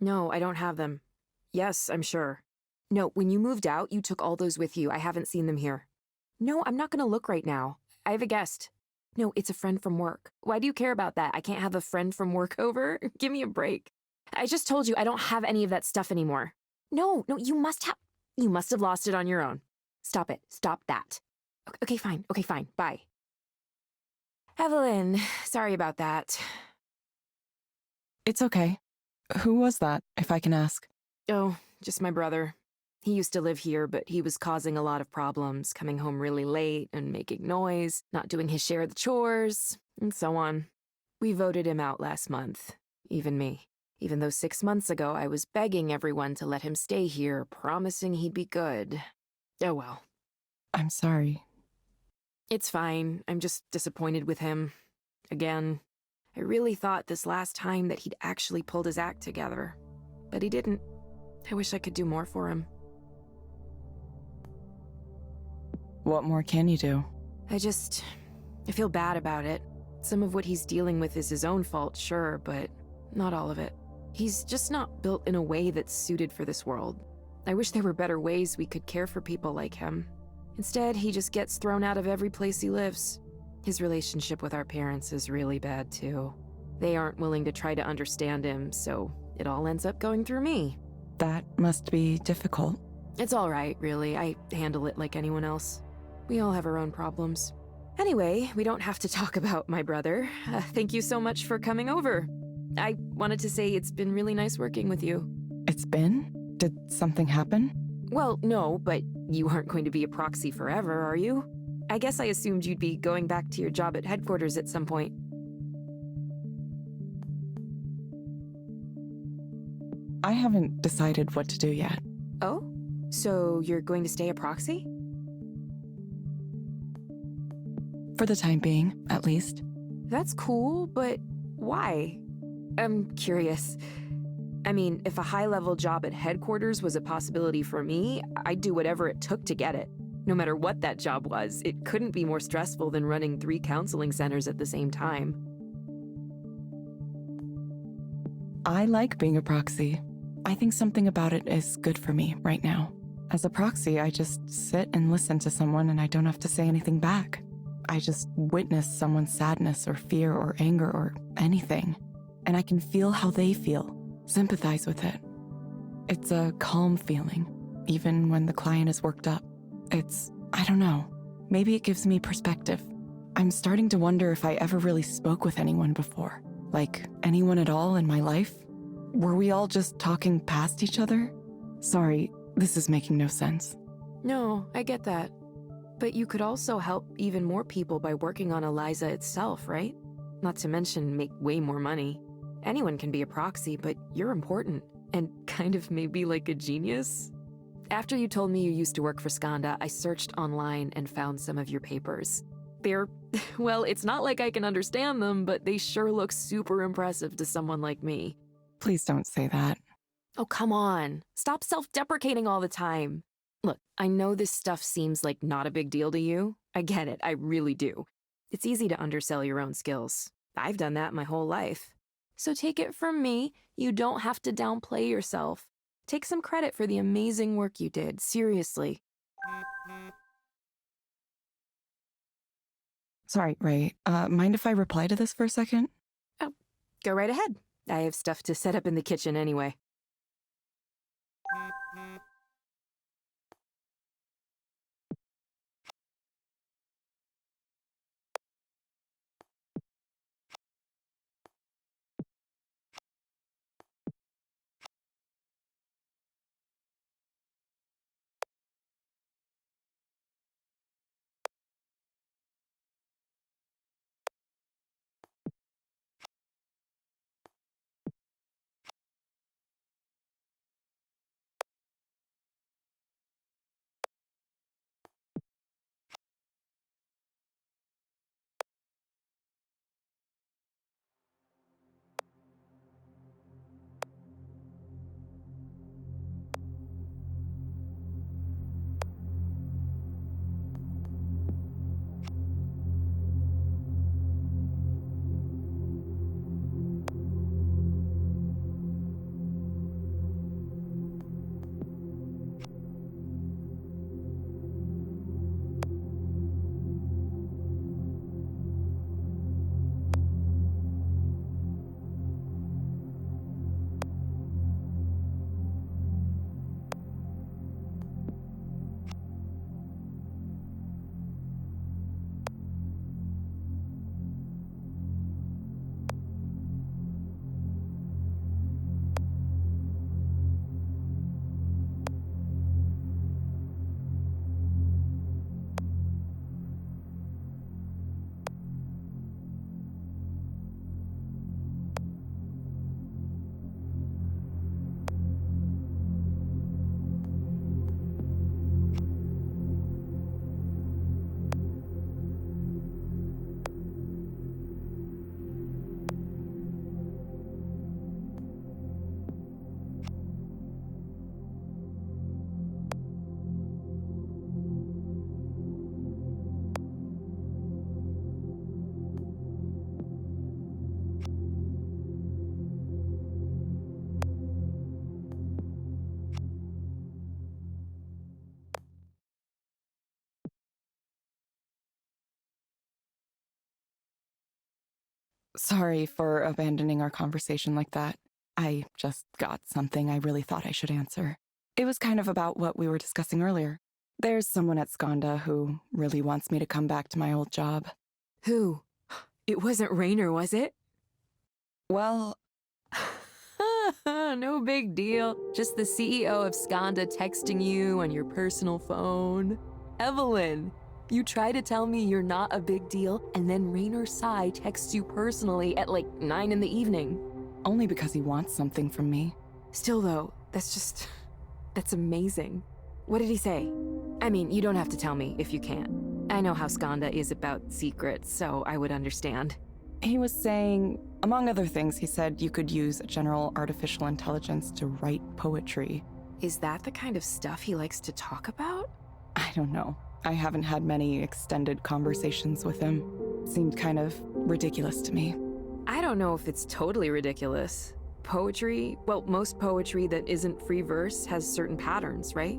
No, I don't have them. Yes, I'm sure. No, when you moved out, you took all those with you. I haven't seen them here. No, I'm not gonna look right now. I have a guest. No, it's a friend from work. Why do you care about that? I can't have a friend from work over? Give me a break. I just told you I don't have any of that stuff anymore. No, you must have. You must have lost it on your own. Stop it. Stop that. Okay, fine. Okay, fine. Bye. Evelyn, sorry about that. It's okay. Who was that, if I can ask? Oh, just my brother. He used to live here, but he was causing a lot of problems, coming home really late and making noise, not doing his share of the chores, and so on. We voted him out last month, even me. Even though 6 months ago I was begging everyone to let him stay here, promising he'd be good. Oh well. I'm sorry. It's fine. I'm just disappointed with him. Again. I really thought this last time that he'd actually pulled his act together. But he didn't. I wish I could do more for him. What more can you do? I feel bad about it. Some of what he's dealing with is his own fault, sure, but not all of it. He's just not built in a way that's suited for this world. I wish there were better ways we could care for people like him. Instead, he just gets thrown out of every place he lives. His relationship with our parents is really bad, too. They aren't willing to try to understand him, so it all ends up going through me. That must be difficult. It's all right, really. I handle it like anyone else. We all have our own problems. Anyway, we don't have to talk about my brother. Thank you so much for coming over. I wanted to say it's been really nice working with you. It's been? Did something happen? Well, no, but you aren't going to be a proxy forever, are you? I guess I assumed you'd be going back to your job at headquarters at some point. I haven't decided what to do yet. Oh? So you're going to stay a proxy? For the time being, at least. That's cool, but why? I'm curious. I mean, if a high-level job at headquarters was a possibility for me, I'd do whatever it took to get it. No matter what that job was, it couldn't be more stressful than running 3 counseling centers at the same time. I like being a proxy. I think something about it is good for me right now. As a proxy, I just sit and listen to someone and I don't have to say anything back. I just witness someone's sadness or fear or anger or anything. And I can feel how they feel, sympathize with it. It's a calm feeling, even when the client is worked up. I don't know, maybe it gives me perspective. I'm starting to wonder if I ever really spoke with anyone before. Like, anyone at all in my life? Were we all just talking past each other? Sorry, this is making no sense. No, I get that. But you could also help even more people by working on Eliza itself, right? Not to mention make way more money. Anyone can be a proxy, but you're important. And kind of maybe like a genius. After you told me you used to work for Skanda, I searched online and found some of your papers. They're, well, it's not like I can understand them, but they sure look super impressive to someone like me. Please don't say that. Oh, come on. Stop self-deprecating all the time. Look, I know this stuff seems like not a big deal to you. I get it, I really do. It's easy to undersell your own skills. I've done that my whole life. So take it from me, you don't have to downplay yourself. Take some credit for the amazing work you did, seriously. Sorry, Ray. Mind if I reply to this for a second? Oh, go right ahead. I have stuff to set up in the kitchen anyway. Sorry for abandoning our conversation like that. I just got something I really thought I should answer. It was kind of about what we were discussing earlier. There's someone at Skanda who really wants me to come back to my old job. Who? It wasn't Rainer, was it? Well, no big deal. Just the CEO of Skanda texting you on your personal phone. Evelyn, you try to tell me you're not a big deal, and then Rainer Sai texts you personally at like 9 in the evening. only because he wants something from me. Still though, that's amazing. What did he say? I mean, you don't have to tell me if you can't. I know how Skanda is about secrets, so I would understand. He was saying, among other things, he said you could use general artificial intelligence to write poetry. Is that the kind of stuff he likes to talk about? I don't know. I haven't had many extended conversations with him. Seemed kind of ridiculous to me. I don't know if it's totally ridiculous. Poetry, well, most poetry that isn't free verse has certain patterns, right?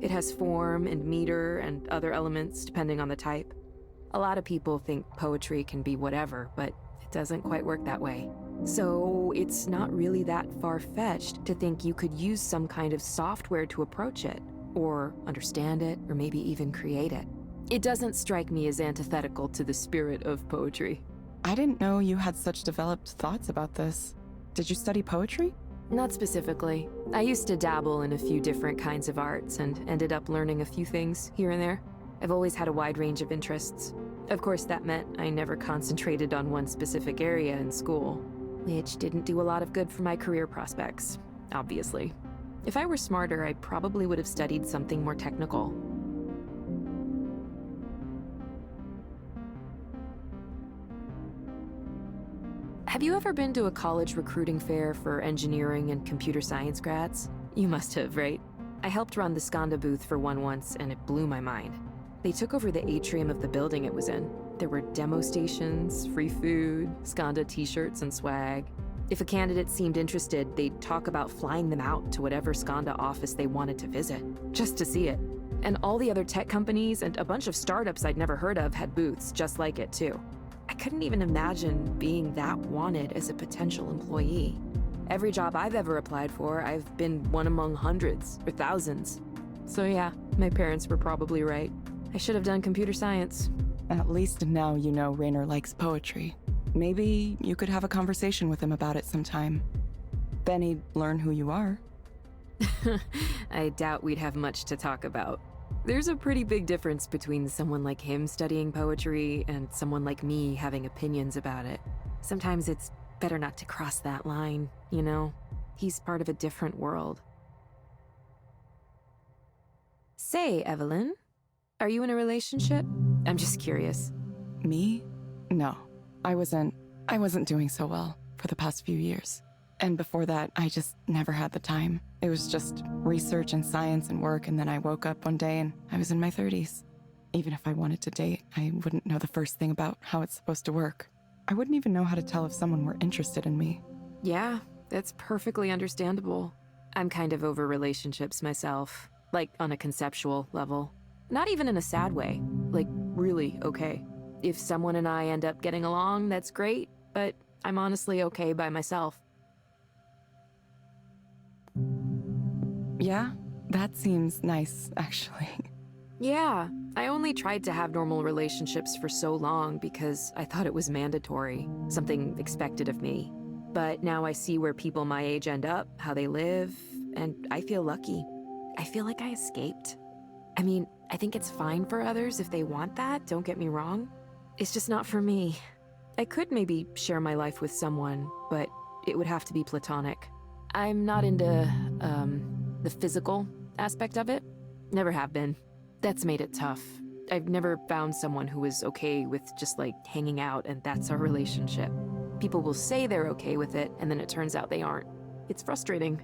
It has form and meter and other elements depending on the type. A lot of people think poetry can be whatever, but it doesn't quite work that way. So it's not really that far-fetched to think you could use some kind of software to approach it, or understand it, or maybe even create it. It doesn't strike me as antithetical to the spirit of poetry. I didn't know you had such developed thoughts about this. Did you study poetry? Not specifically. I used to dabble in a few different kinds of arts and ended up learning a few things here and there. I've always had a wide range of interests. Of course, that meant I never concentrated on one specific area in school, which didn't do a lot of good for my career prospects, obviously. If I were smarter, I probably would have studied something more technical. Have you ever been to a college recruiting fair for engineering and computer science grads? You must have, right? I helped run the Skanda booth for one once, and it blew my mind. They took over the atrium of the building it was in. There were demo stations, free food, Skanda t-shirts and swag. If a candidate seemed interested, they'd talk about flying them out to whatever Skanda office they wanted to visit, just to see it. And all the other tech companies and a bunch of startups I'd never heard of had booths just like it, too. I couldn't even imagine being that wanted as a potential employee. Every job I've ever applied for, I've been one among hundreds or thousands. So yeah, my parents were probably right. I should have done computer science. At least now you know Rainer likes poetry. Maybe you could have a conversation with him about it sometime. Then he'd learn who you are. I doubt we'd have much to talk about. There's a pretty big difference between someone like him studying poetry and someone like me having opinions about it. Sometimes it's better not to cross that line, you know? He's part of a different world. Say, Evelyn, are you in a relationship? I'm just curious. Me? No. I wasn't doing so well for the past few years. And before that, I just never had the time. It was just research and science and work, and then I woke up one day and I was in my 30s. Even if I wanted to date, I wouldn't know the first thing about how it's supposed to work. I wouldn't even know how to tell if someone were interested in me. Yeah, that's perfectly understandable. I'm kind of over relationships myself, like on a conceptual level. Not even in a sad way, like really okay. If someone and I end up getting along, that's great, but I'm honestly okay by myself. Yeah, that seems nice, actually. Yeah, I only tried to have normal relationships for so long because I thought it was mandatory, something expected of me. But now I see where people my age end up, how they live, and I feel lucky. I feel like I escaped. I mean, I think it's fine for others if they want that, don't get me wrong. It's just not for me. I could maybe share my life with someone, but it would have to be platonic. I'm not into, the physical aspect of it. Never have been. That's made it tough. I've never found someone who is okay with just like hanging out and that's our relationship. People will say they're okay with it and then it turns out they aren't. It's frustrating.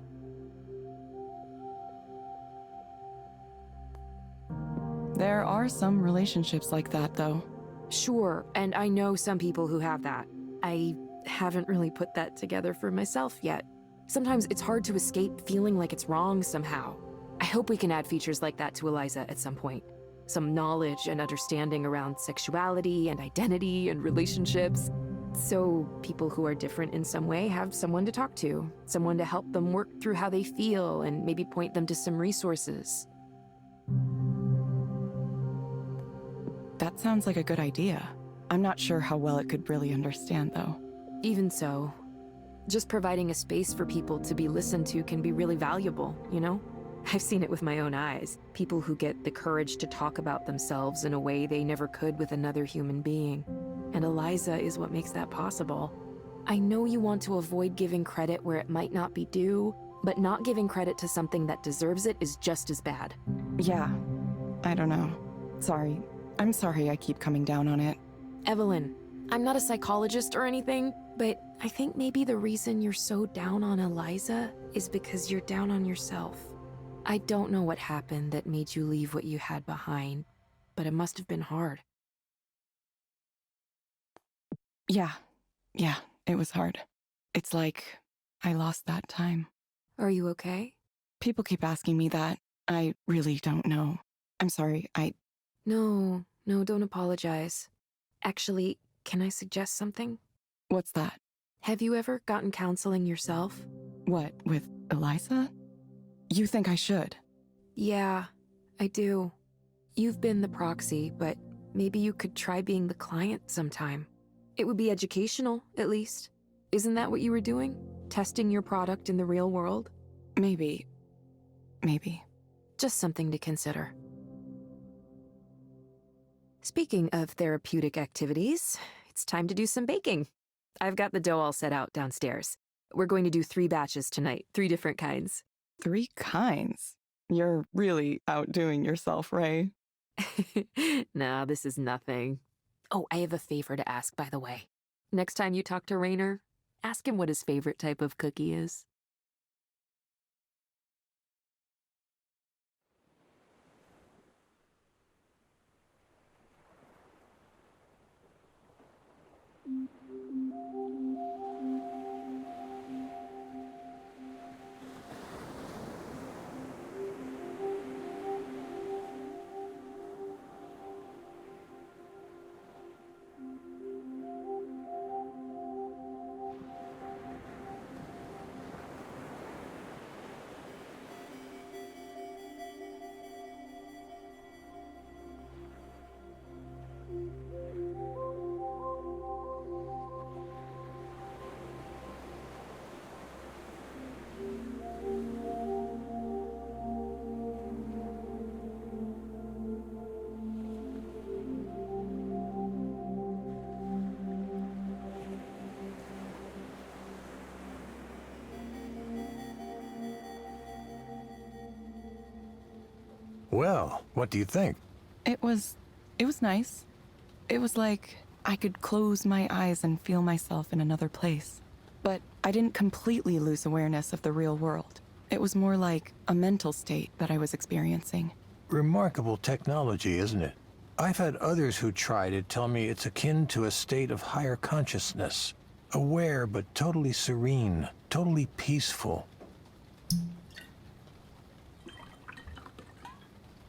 There are some relationships like that, though. Sure, and I know some people who have that. I haven't really put that together for myself yet. Sometimes it's hard to escape feeling like it's wrong somehow. I hope we can add features like that to Eliza at some point. Some knowledge and understanding around sexuality and identity and relationships. So people who are different in some way have someone to talk to, someone to help them work through how they feel and maybe point them to some resources. That sounds like a good idea. I'm not sure how well it could really understand, though. Even so, just providing a space for people to be listened to can be really valuable, you know? I've seen it with my own eyes. People who get the courage to talk about themselves in a way they never could with another human being. And Eliza is what makes that possible. I know you want to avoid giving credit where it might not be due, but not giving credit to something that deserves it is just as bad. Yeah, I don't know. Sorry. I'm sorry I keep coming down on it. Evelyn, I'm not a psychologist or anything, but I think maybe the reason you're so down on Eliza is because you're down on yourself. I don't know what happened that made you leave what you had behind, but it must have been hard. Yeah, it was hard. It's like I lost that time. Are you okay? People keep asking me that. I really don't know. I'm sorry, No, don't apologize. Actually, can I suggest something? What's that? Have you ever gotten counseling yourself? What, with Eliza? You think I should? Yeah, I do. You've been the proxy, but maybe you could try being the client sometime. It would be educational, at least. Isn't that what you were doing? Testing your product in the real world? Maybe. Just something to consider. Speaking of therapeutic activities, it's time to do some baking. I've got the dough all set out downstairs. We're going to do 3 batches tonight, 3 different kinds. 3 kinds? You're really outdoing yourself, Ray. Nah, this is nothing. Oh, I have a favor to ask, by the way. Next time you talk to Rainer, ask him what his favorite type of cookie is. Well, what do you think? It was nice. It was like I could close my eyes and feel myself in another place. But I didn't completely lose awareness of the real world. It was more like a mental state that I was experiencing. Remarkable technology, isn't it? I've had others who tried it tell me it's akin to a state of higher consciousness. Aware but totally serene, totally peaceful.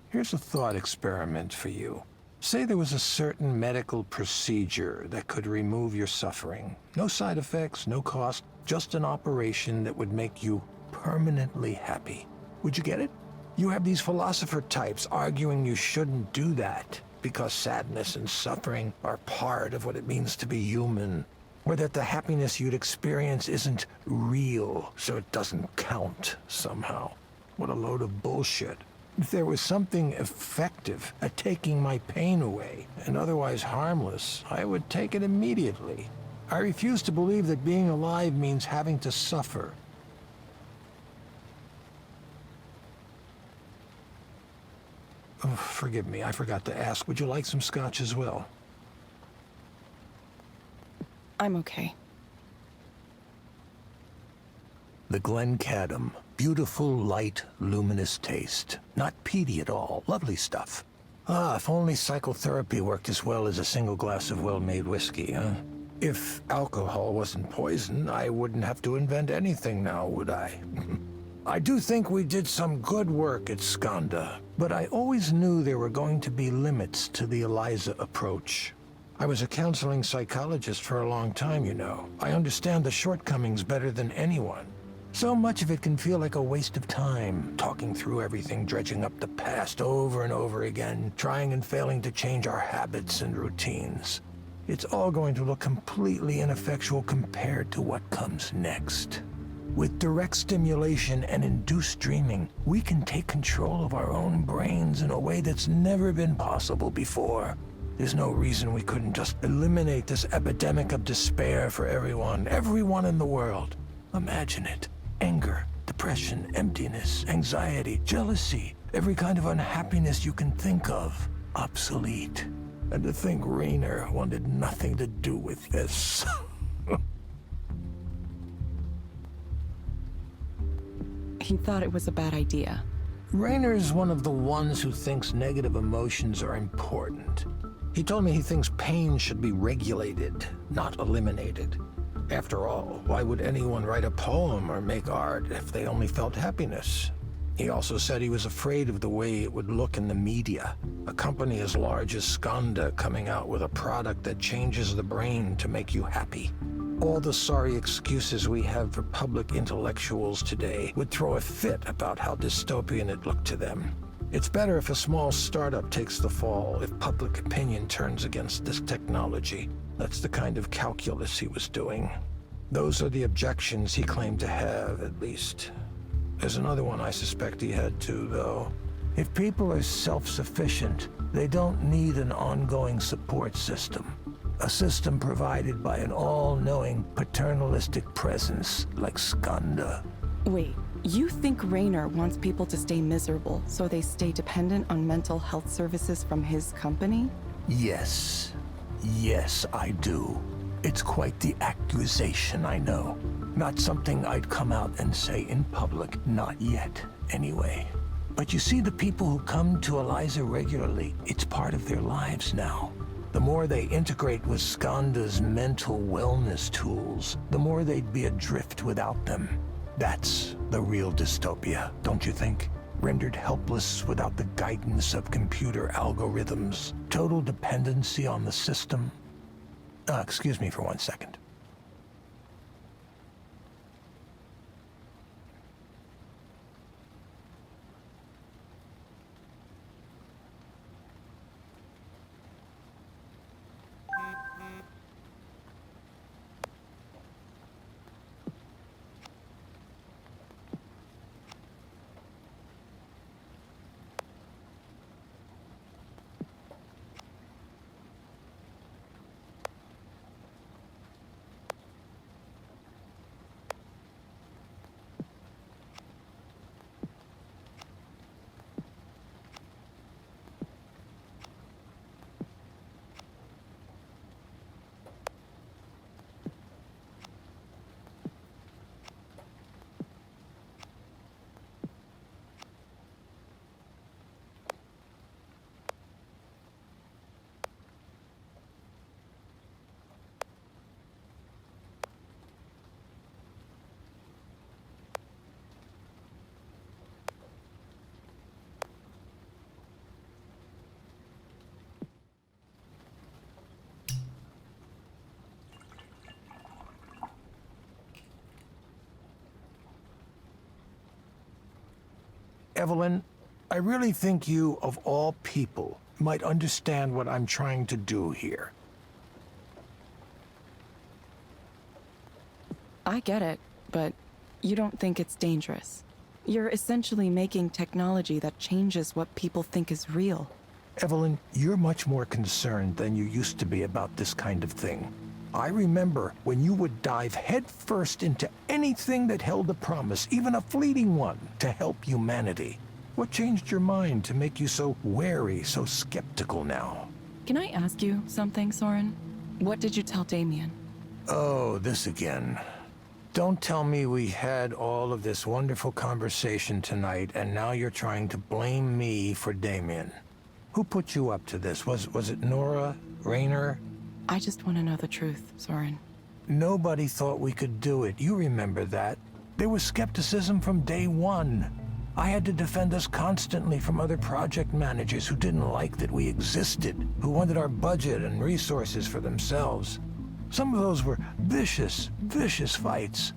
Here's a thought experiment for you. Say there was a certain medical procedure that could remove your suffering. No side effects, no cost, just an operation that would make you permanently happy. Would you get it? You have these philosopher types arguing you shouldn't do that because sadness and suffering are part of what it means to be human, or that the happiness you'd experience isn't real, so it doesn't count somehow. What a load of bullshit. If there was something effective at taking my pain away, and otherwise harmless, I would take it immediately. I refuse to believe that being alive means having to suffer. Oh, forgive me, I forgot to ask, would you like some scotch as well? I'm okay. The Glencadam. Beautiful, light, luminous taste. Not peaty at all. Lovely stuff. Ah, if only psychotherapy worked as well as a single glass of well-made whiskey, huh? If alcohol wasn't poison, I wouldn't have to invent anything now, would I? I do think we did some good work at Skanda, but I always knew there were going to be limits to the Eliza approach. I was a counseling psychologist for a long time, you know. I understand the shortcomings better than anyone. So much of it can feel like a waste of time, talking through everything, dredging up the past over and over again, trying and failing to change our habits and routines. It's all going to look completely ineffectual compared to what comes next. With direct stimulation and induced dreaming, we can take control of our own brains in a way that's never been possible before. There's no reason we couldn't just eliminate this epidemic of despair for everyone in the world. Imagine it. Anger, depression, emptiness, anxiety, jealousy, every kind of unhappiness you can think of, obsolete. And to think Raynor wanted nothing to do with this. He thought it was a bad idea. Raynor's one of the ones who thinks negative emotions are important. He told me he thinks pain should be regulated, not eliminated. After all, why would anyone write a poem or make art if they only felt happiness? He also said he was afraid of the way it would look in the media. A company as large as Skanda coming out with a product that changes the brain to make you happy. All the sorry excuses we have for public intellectuals today would throw a fit about how dystopian it looked to them. It's better if a small startup takes the fall, if public opinion turns against this technology. That's the kind of calculus he was doing. Those are the objections he claimed to have, at least. There's another one I suspect he had too, though. If people are self-sufficient, they don't need an ongoing support system. A system provided by an all-knowing paternalistic presence like Skanda. Wait, you think Raynor wants people to stay miserable so they stay dependent on mental health services from his company? Yes. Yes, I do. It's quite the accusation, I know. Not something I'd come out and say in public, not yet, anyway. But you see, the people who come to Eliza regularly, it's part of their lives now. The more they integrate with Skanda's mental wellness tools, the more they'd be adrift without them. That's the real dystopia, don't you think? Rendered helpless without the guidance of computer algorithms. Total dependency on the system. Excuse me for 1 second. Evelyn, I really think you, of all people, might understand what I'm trying to do here. I get it, but you don't think it's dangerous. You're essentially making technology that changes what people think is real. Evelyn, you're much more concerned than you used to be about this kind of thing. I remember when you would dive headfirst into anything that held a promise, even a fleeting one, to help humanity. What changed your mind to make you so wary, so skeptical now? Can I ask you something, Soren? What did you tell Damien? Oh, this again. Don't tell me we had all of this wonderful conversation tonight and now you're trying to blame me for Damien. Who put you up to this? Was it Nora? Raynor? I just want to know the truth, Soren. Nobody thought we could do it. You remember that. There was skepticism from day one. I had to defend us constantly from other project managers who didn't like that we existed, who wanted our budget and resources for themselves. Some of those were vicious, vicious fights.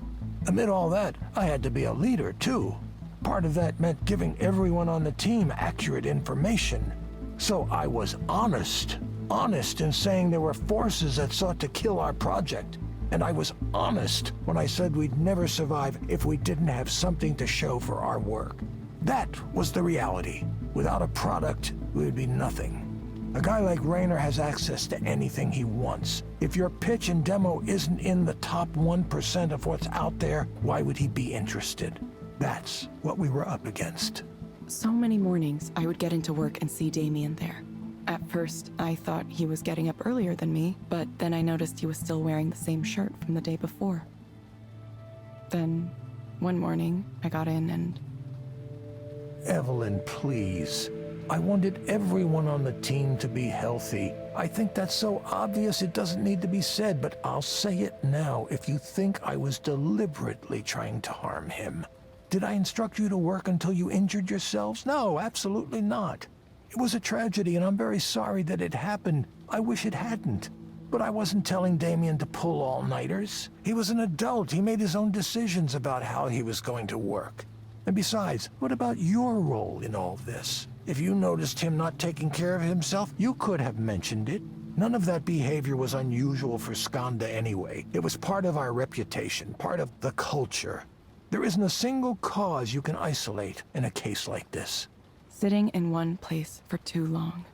Amid all that, I had to be a leader, too. Part of that meant giving everyone on the team accurate information. So I was honest in saying there were forces that sought to kill our project. And I was honest when I said we'd never survive if we didn't have something to show for our work. That was the reality. Without a product, we would be nothing. A guy like Raynor has access to anything he wants. If your pitch and demo isn't in the top 1% of what's out there, why would he be interested? That's what we were up against. So many mornings, I would get into work and see Damien there. At first, I thought he was getting up earlier than me, but then I noticed he was still wearing the same shirt from the day before. Then, one morning, I got in and... Evelyn, please. I wanted everyone on the team to be healthy. I think that's so obvious it doesn't need to be said, but I'll say it now if you think I was deliberately trying to harm him. Did I instruct you to work until you injured yourselves? No, absolutely not. It was a tragedy, and I'm very sorry that it happened. I wish it hadn't. But I wasn't telling Damien to pull all-nighters. He was an adult. He made his own decisions about how he was going to work. And besides, what about your role in all this? If you noticed him not taking care of himself, you could have mentioned it. None of that behavior was unusual for Skanda anyway. It was part of our reputation, part of the culture. There isn't a single cause you can isolate in a case like this. Sitting in one place for too long.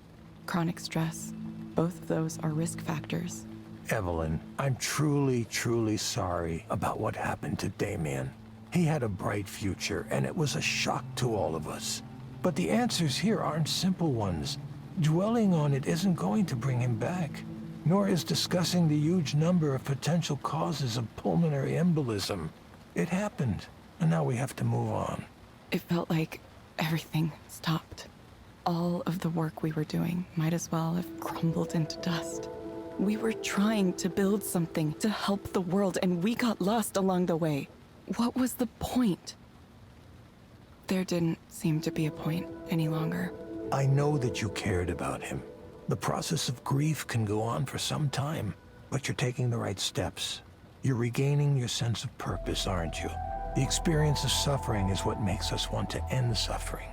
Chronic stress. Both of those are risk factors. Evelyn, I'm truly, truly sorry about what happened to Damien. He had a bright future, and it was a shock to all of us. But the answers here aren't simple ones. Dwelling on it isn't going to bring him back, nor is discussing the huge number of potential causes of pulmonary embolism. It happened, and now we have to move on. It felt like everything stopped. All of the work we were doing might as well have crumbled into dust. We were trying to build something to help the world, and we got lost along the way. What was the point? There didn't seem to be a point any longer. I know that you cared about him. The process of grief can go on for some time, but you're taking the right steps. You're regaining your sense of purpose, aren't you? The experience of suffering is what makes us want to end suffering.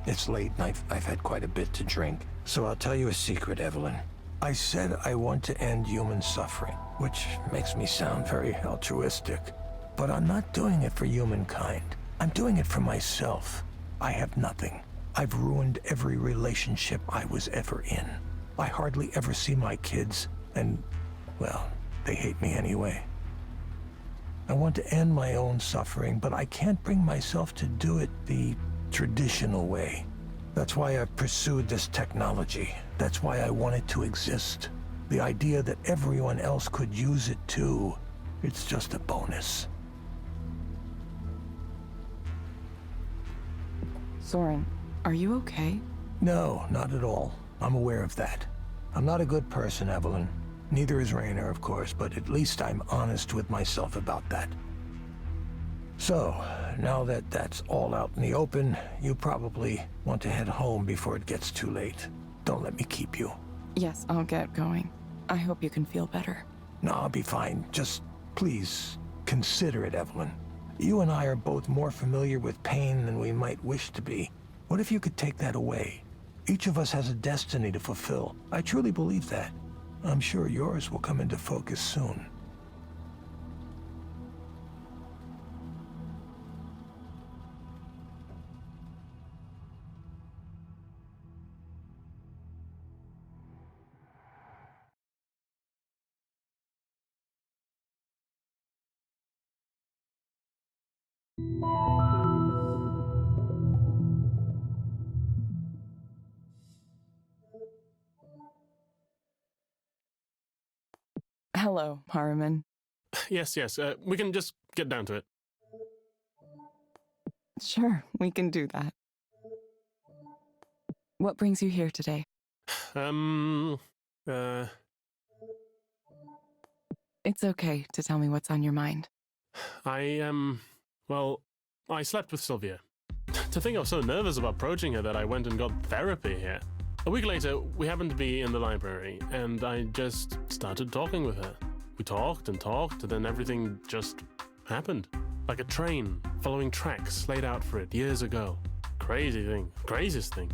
It's late and I've had quite a bit to drink, so I'll tell you a secret, Evelyn. I said I want to end human suffering, which makes me sound very altruistic. But I'm not doing it for humankind. I'm doing it for myself. I have nothing. I've ruined every relationship I was ever in. I hardly ever see my kids, and, well, they hate me anyway. I want to end my own suffering, but I can't bring myself to do it the traditional way. That's why I've pursued this technology. That's why I want it to exist. The idea that everyone else could use it too, it's just a bonus. Soren, are you okay? No, not at all. I'm aware of that. I'm not a good person, Evelyn. Neither is Raynor, of course, but at least I'm honest with myself about that. So, now that that's all out in the open, you probably want to head home before it gets too late. Don't let me keep you. Yes, I'll get going. I hope you can feel better. No, I'll be fine. Just, please, consider it, Evelyn. You and I are both more familiar with pain than we might wish to be. What if you could take that away? Each of us has a destiny to fulfill. I truly believe that. I'm sure yours will come into focus soon. Hello, Harriman. Yes, we can just get down to it. Sure, we can do that. What brings you here today? It's okay to tell me what's on your mind. I slept with Sylvia. To think I was so nervous about approaching her that I went and got therapy here. A week later, we happened to be in the library, and I just started talking with her. We talked and talked, and then everything just happened. Like a train following tracks laid out for it years ago. Crazy thing. Craziest thing.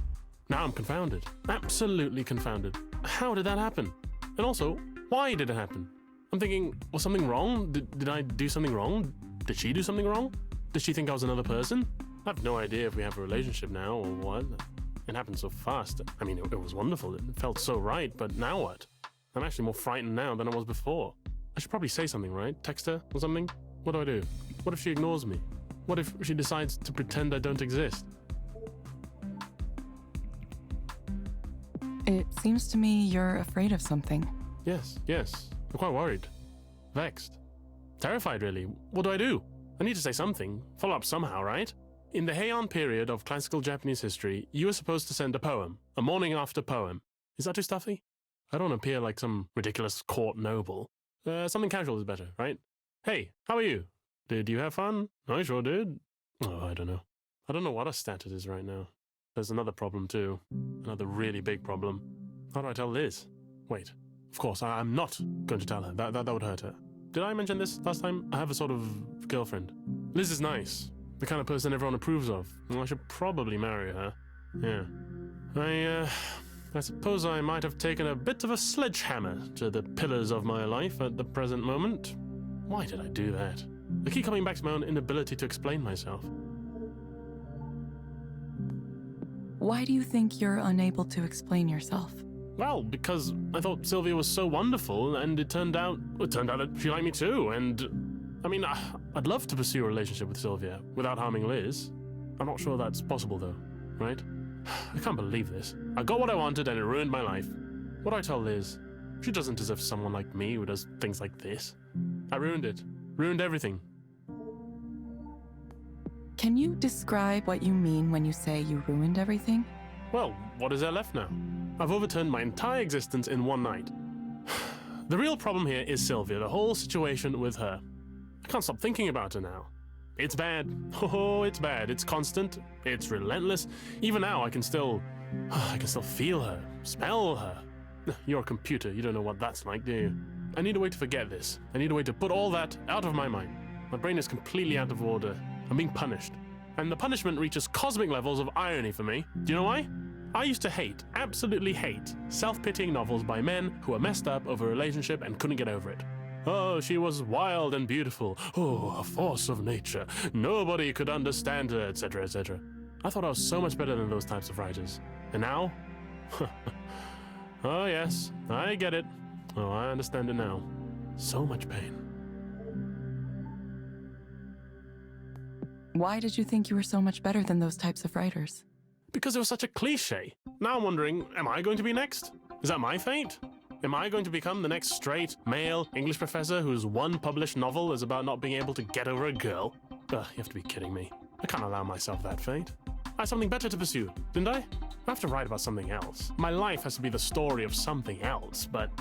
Now I'm confounded. Absolutely confounded. How did that happen? And also, why did it happen? I'm thinking, was something wrong? Did I do something wrong? Did she do something wrong? Did she think I was another person? I have no idea if we have a relationship now or what. It happened so fast. I mean, it was wonderful. It felt so right, but now what? I'm actually more frightened now than I was before. I should probably say something, right? Text her or something? What do I do? What if she ignores me? What if she decides to pretend I don't exist? It seems to me you're afraid of something. Yes. I'm quite worried. Vexed. Terrified, really. What do I do? I need to say something. Follow up somehow, right? In the Heian period of classical Japanese history, you were supposed to send a poem. A morning after poem. Is that too stuffy? I don't want to appear like some ridiculous court noble. Something casual is better, right? Hey, how are you? Did you have fun? I sure did. Oh, I don't know. I don't know what a stat it is right now. There's another problem too. Another really big problem. How do I tell Liz? Wait. Of course, I'm not going to tell her. That would hurt her. Did I mention this last time? I have a sort of girlfriend. Liz is nice. The kind of person everyone approves of. Well, I should probably marry her. Yeah. I suppose I might have taken a bit of a sledgehammer to the pillars of my life at the present moment. Why did I do that? I keep coming back to my own inability to explain myself. Why do you think you're unable to explain yourself? Well, because I thought Sylvia was so wonderful, and it turned out that she liked me too, and... I mean, I'd love to pursue a relationship with Sylvia without harming Liz. I'm not sure that's possible, though, right? I can't believe this. I got what I wanted, and it ruined my life. What do I tell Liz? She doesn't deserve someone like me who does things like this. I ruined it. Ruined everything. Can you describe what you mean when you say you ruined everything? Well, what is there left now? I've overturned my entire existence in one night. The real problem here is Sylvia, the whole situation with her. I can't stop thinking about her now. It's bad. Oh, it's bad. It's constant. It's relentless. Even now, I can still feel her, smell her. You're a computer. You don't know what that's like, do you? I need a way to forget this. I need a way to put all that out of my mind. My brain is completely out of order. I'm being punished. And the punishment reaches cosmic levels of irony for me. Do you know why? I used to hate, absolutely hate, self-pitying novels by men who were messed up over a relationship and couldn't get over it. Oh, she was wild and beautiful. Oh, a force of nature. Nobody could understand her, etc., etc. I thought I was so much better than those types of writers. And now? Oh, yes, I get it. Oh, I understand it now. So much pain. Why did you think you were so much better than those types of writers? Because it was such a cliche. Now I'm wondering, am I going to be next? Is that my fate? Am I going to become the next straight, male English professor whose one published novel is about not being able to get over a girl? Ugh, you have to be kidding me. I can't allow myself that fate. I had something better to pursue, didn't I? I have to write about something else. My life has to be the story of something else, but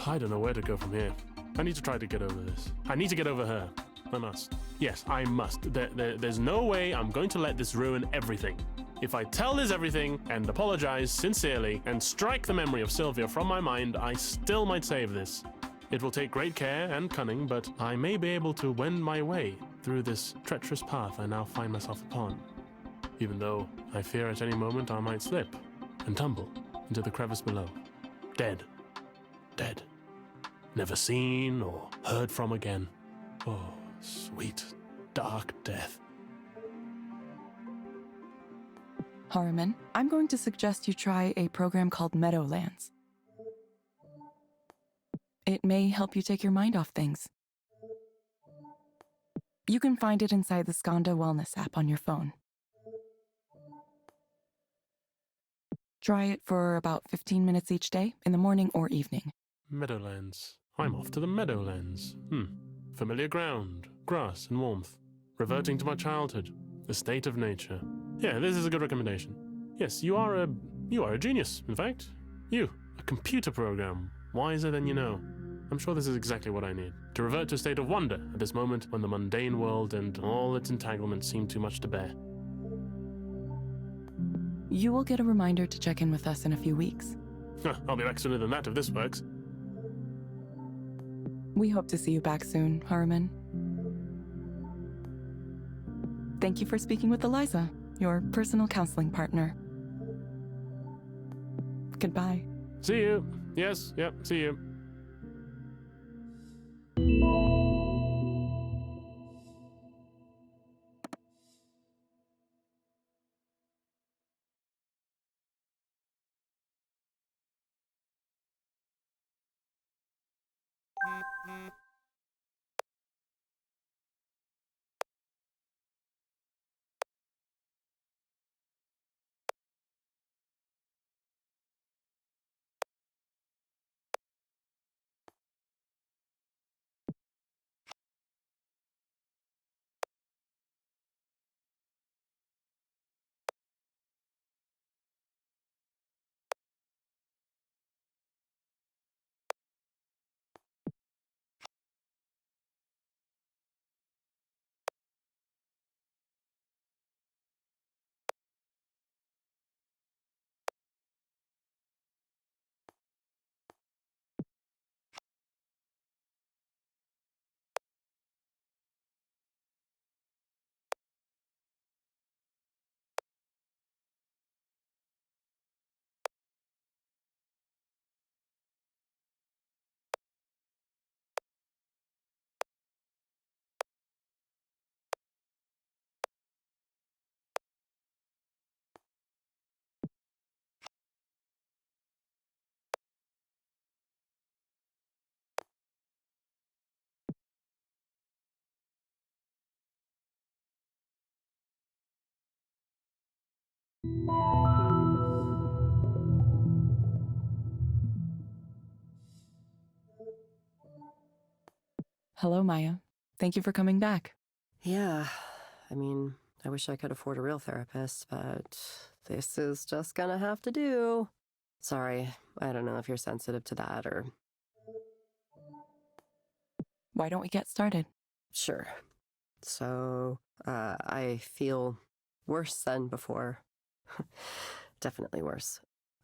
I don't know where to go from here. I need to try to get over this. I need to get over her. I must. Yes, I must. There's no way I'm going to let this ruin everything. If I tell Liz everything and apologize sincerely and strike the memory of Sylvia from my mind, I still might save this. It will take great care and cunning, but I may be able to wend my way through this treacherous path I now find myself upon. Even though I fear at any moment I might slip and tumble into the crevice below. Dead. Dead. Never seen or heard from again. Oh, sweet, dark death. Harriman, I'm going to suggest you try a program called Meadowlands. It may help you take your mind off things. You can find it inside the Skanda Wellness app on your phone. Try it for about 15 minutes each day, in the morning or evening. Meadowlands. I'm off to the Meadowlands. Familiar ground, grass and warmth. Reverting to my childhood. The state of nature. Yeah, this is a good recommendation. Yes, you are a genius, in fact. You, a computer program, wiser than you know. I'm sure this is exactly what I need. To revert to a state of wonder at this moment when the mundane world and all its entanglements seem too much to bear. You will get a reminder to check in with us in a few weeks. I'll be back sooner than that if this works. We hope to see you back soon, Harriman. Thank you for speaking with Eliza, your personal counseling partner. Goodbye. See you. Yes, yep, see you. Hello, Maya. Thank you for coming back. Yeah, I mean, I wish I could afford a real therapist, but this is just gonna have to do. Sorry, I don't know if you're sensitive to that or... Why don't we get started? Sure. So, I feel worse than before. Definitely worse.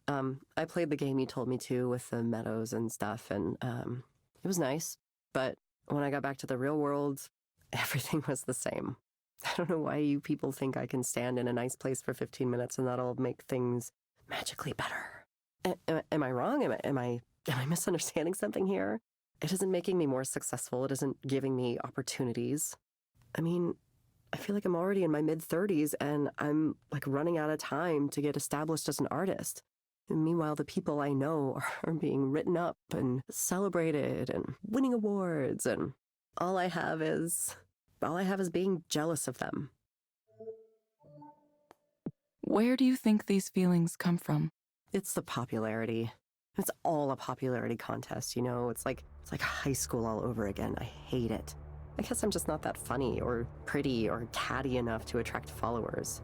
I played the game you told me to with the meadows and stuff, and, it was nice, but when I got back to the real world, everything was the same. I don't know why you people think I can stand in a nice place for 15 minutes and that'll make things magically better. Am I wrong? Am I misunderstanding something here? It isn't making me more successful. It isn't giving me opportunities. I mean, I feel like I'm already in my mid-30s and I'm like running out of time to get established as an artist. And meanwhile, the people I know are being written up and celebrated and winning awards, and all I have is being jealous of them. Where do you think these feelings come from? It's the popularity. It's all a popularity contest, you know? It's like high school all over again. I hate it. I guess I'm just not that funny or pretty or catty enough to attract followers.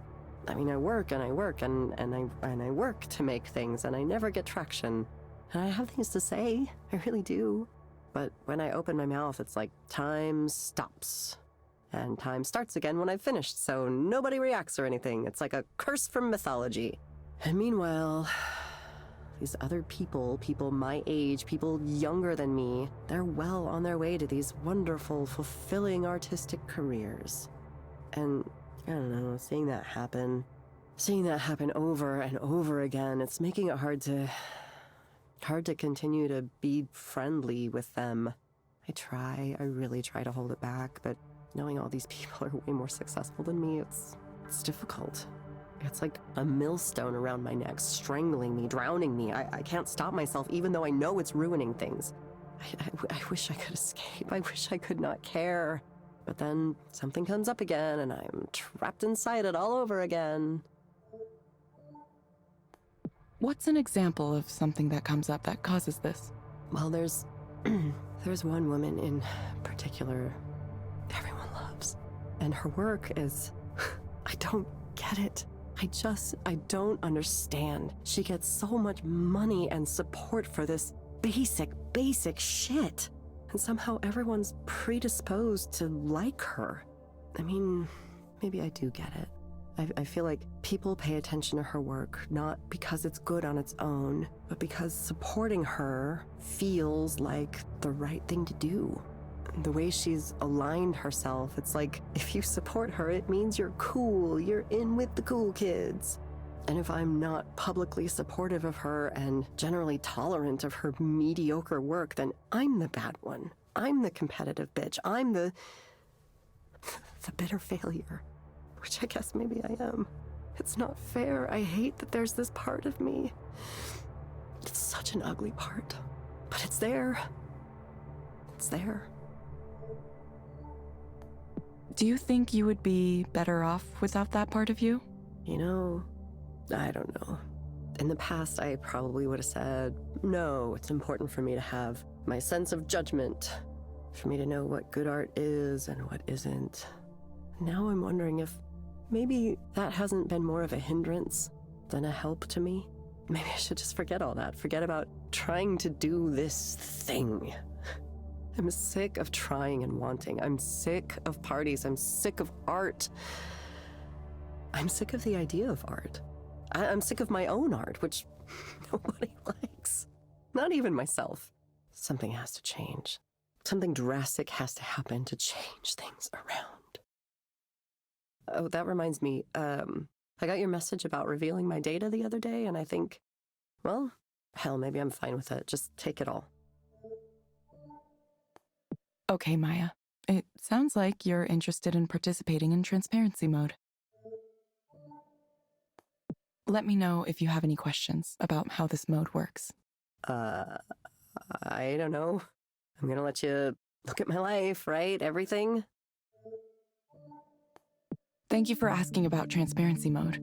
I mean, I work and I work and I work to make things and I never get traction. And I have things to say. I really do. But when I open my mouth, it's like time stops. And time starts again when I've finished, so nobody reacts or anything. It's like a curse from mythology. And meanwhile, these other people my age, people younger than me, they're well on their way to these wonderful, fulfilling artistic careers. And I don't know, seeing that happen over and over again, it's making it hard to continue to be friendly with them. I really try to hold it back, but knowing all these people are way more successful than me, it's difficult. It's like a millstone around my neck, strangling me, drowning me. I can't stop myself, even though I know it's ruining things. I wish I could escape. I wish I could not care. But then something comes up again, and I'm trapped inside it all over again. What's an example of something that comes up that causes this? Well, there's one woman in particular everyone loves. And her work is... I don't get it. I don't understand. She gets so much money and support for this basic shit. And somehow everyone's predisposed to like her. I mean, maybe I do get it. I feel like people pay attention to her work, not because it's good on its own, but because supporting her feels like the right thing to do. The way she's aligned herself, it's like if you support her, it means you're cool, you're in with the cool kids. And if I'm not publicly supportive of her and generally tolerant of her mediocre work, then I'm the bad one. I'm the competitive bitch. I'm the bitter failure, which I guess maybe I am. It's not fair. I hate that there's this part of me. It's such an ugly part, but it's there. It's there. Do you think you would be better off without that part of you? You know, I don't know. In the past, I probably would have said, no, it's important for me to have my sense of judgment, for me to know what good art is and what isn't. Now I'm wondering if maybe that hasn't been more of a hindrance than a help to me. Maybe I should just forget all that, forget about trying to do this thing. I'm sick of trying and wanting. I'm sick of parties. I'm sick of art. I'm sick of the idea of art. I'm sick of my own art, which nobody likes. Not even myself. Something has to change. Something drastic has to happen to change things around. Oh, that reminds me. I got your message about revealing my data the other day, and I think, well, hell, maybe I'm fine with it. Just take it all. Okay, Maya. It sounds like you're interested in participating in transparency mode. Let me know if you have any questions about how this mode works. I don't know. I'm gonna let you look at my life, right? Everything? Thank you for asking about transparency mode.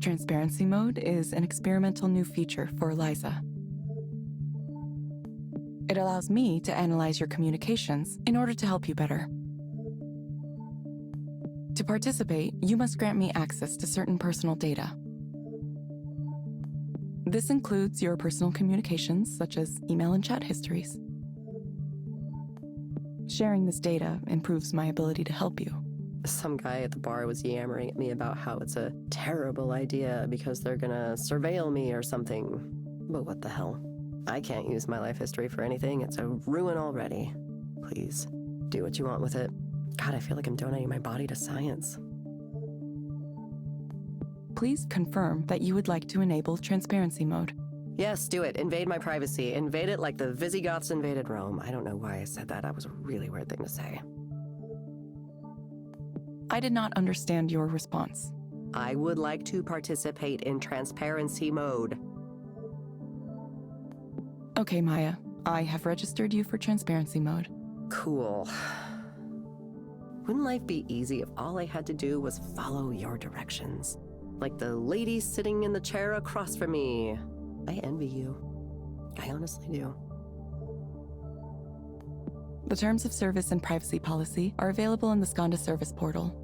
Transparency mode is an experimental new feature for Eliza. It allows me to analyze your communications in order to help you better. To participate, you must grant me access to certain personal data. This includes your personal communications, such as email and chat histories. Sharing this data improves my ability to help you. Some guy at the bar was yammering at me about how it's a terrible idea because they're gonna surveil me or something. But what the hell? I can't use my life history for anything. It's a ruin already. Please, do what you want with it. God, I feel like I'm donating my body to science. Please confirm that you would like to enable transparency mode. Yes, do it. Invade my privacy. Invade it like the Visigoths invaded Rome. I don't know why I said that. That was a really weird thing to say. I did not understand your response. I would like to participate in transparency mode. Okay, Maya. I have registered you for transparency mode. Cool. Wouldn't life be easy if all I had to do was follow your directions? Like the lady sitting in the chair across from me. I envy you. I honestly do. The terms of service and privacy policy are available in the Skanda service portal.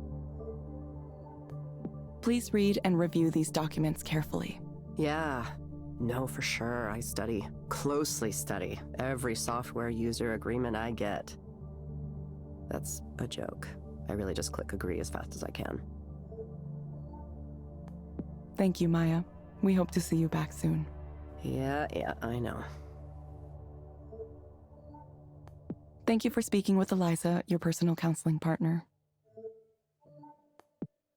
Please read and review these documents carefully. Yeah. No, for sure. I study. Closely study. Every software user agreement I get. That's a joke. I really just click agree as fast as I can. Thank you, Maya. We hope to see you back soon. Yeah, I know. Thank you for speaking with Eliza, your personal counseling partner.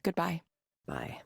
Goodbye. Bye.